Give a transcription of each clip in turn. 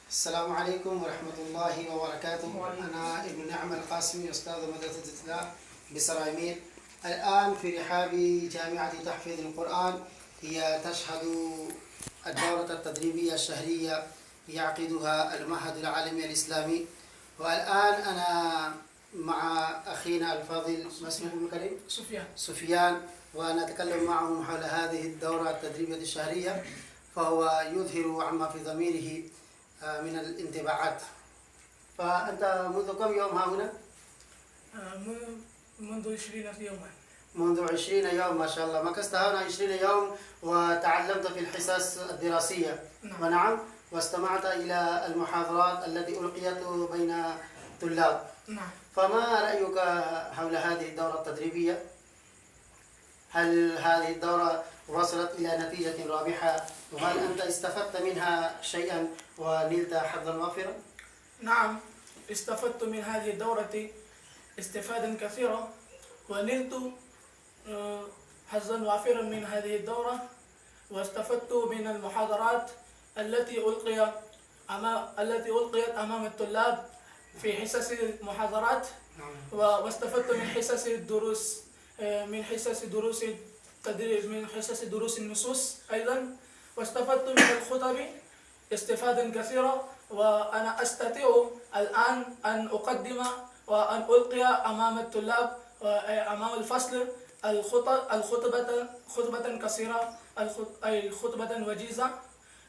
السلام عليكم ورحمة الله وبركاته. أنا ابن نعم القاسمي، أستاذ مدرسة الإسلام بسرايمير. الآن في رحاب جامعة تحفيظ القرآن، هي تشهد الدورة التدريبية الشهرية يعقدها المعهد العالمي الإسلامي. والآن أنا مع أخينا الفاضل سفيان، ونتكلم معه حول هذه الدورة التدريبية الشهرية، فهو يظهر عما في ضميره من الانطباعات. فأنت منذ كم يوم ها هنا؟ منذ 20 يوما. منذ 20 يوم، ما شاء الله. مكثت هنا 20 يوم وتعلمت في الحصص الدراسية. نعم. ونعم، واستمعت إلى المحاضرات التي ألقيت بين الطلاب. نعم. فما رأيك حول هذه الدورة التدريبية؟ هل هذه الدورة وصلت إلى نتيجة رابحة؟ وهل أنت استفدت منها شيئا ونلت حظا وافرا؟ نعم، استفدت من هذه الدورة استفادة كثيرة، ونلت حظا وافرا من هذه الدورة، واستفدت من المحاضرات التي ألقيت أمام الطلاب في حصص المحاضرات، واستفدت من حصص الدروس، من حصص دروس النصوص أيضا، واستفدت من الخطب استفادة كثيرة. وأنا أستطيع الآن أن أقدم وأن ألقي أمام الطلاب أمام الفصل خطبة قصيرة، أي خطبة وجيزة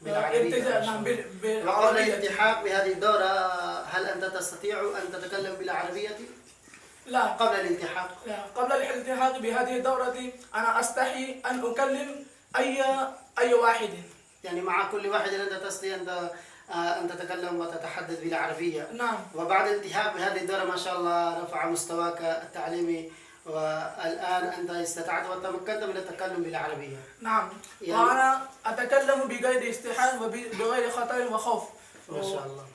بالعربية. قبل الالتحاق بهذه الدورة هل أنت تستطيع أن تتكلم بالعربية؟ لا، قبل الالتحاق. قبل الالتحاق بهذه الدورة أنا أستحي أن أكلم أي واحد. يعني مع كل واحد أنت تستطيع أن تتكلم وتتحدث بالعربية. نعم. وبعد الالتحاق بهذه الدورة ما شاء الله رفع مستواك التعليمي، والآن أنت استطعت وتمكنت من التكلم بالعربية. نعم. يعني وأنا أتكلم بغير استحياء وبغير خطر وخوف. ما شاء الله.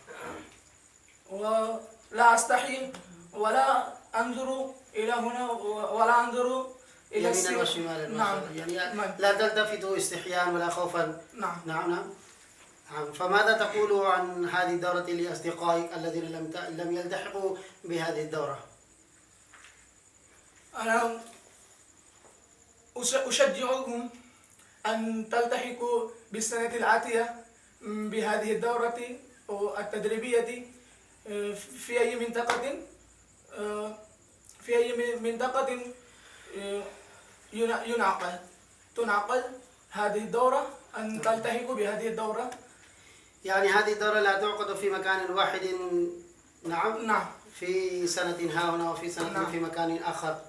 ولا أستحي ولا أنظر إلى هنا ولا أنظر إلى يمينا وشمالا. نعم. يعني لا تلتفت استحياء ولا خوفا. نعم. نعم. فماذا تقول عن هذه الدورة لأصدقائك الذين لم يلتحقوا بهذه الدورة؟ أنا أشجعهم أن تلتحقوا بالسنة الآتية بهذه الدورة التدريبية في أي منطقة تنعقد هذه الدورة، أن تلتحقوا بهذه الدورة. يعني هذه الدورة لا تعقد في مكان واحد. نعم. نعم. في سنة ها هنا وفي سنة نعم. في مكان آخر.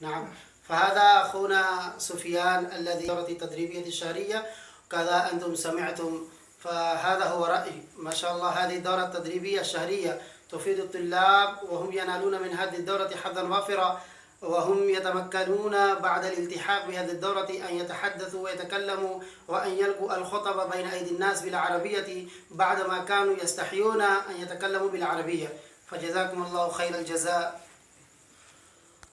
نعم. فهذا أخونا سفيان الذي دورة التدريبية الشهرية، كذا أنتم سمعتم. فهذا هو رأيي. ما شاء الله هذه الدورة التدريبية الشهرية تفيد الطلاب، وهم ينالون من هذه الدورة حظا وافرا، وهم يتمكنون بعد الالتحاق بهذه الدورة أن يتحدثوا ويتكلموا وأن يلقوا الخطب بين أيدي الناس بالعربية بعدما كانوا يستحيون أن يتكلموا بالعربية. فجزاكم الله خير الجزاء.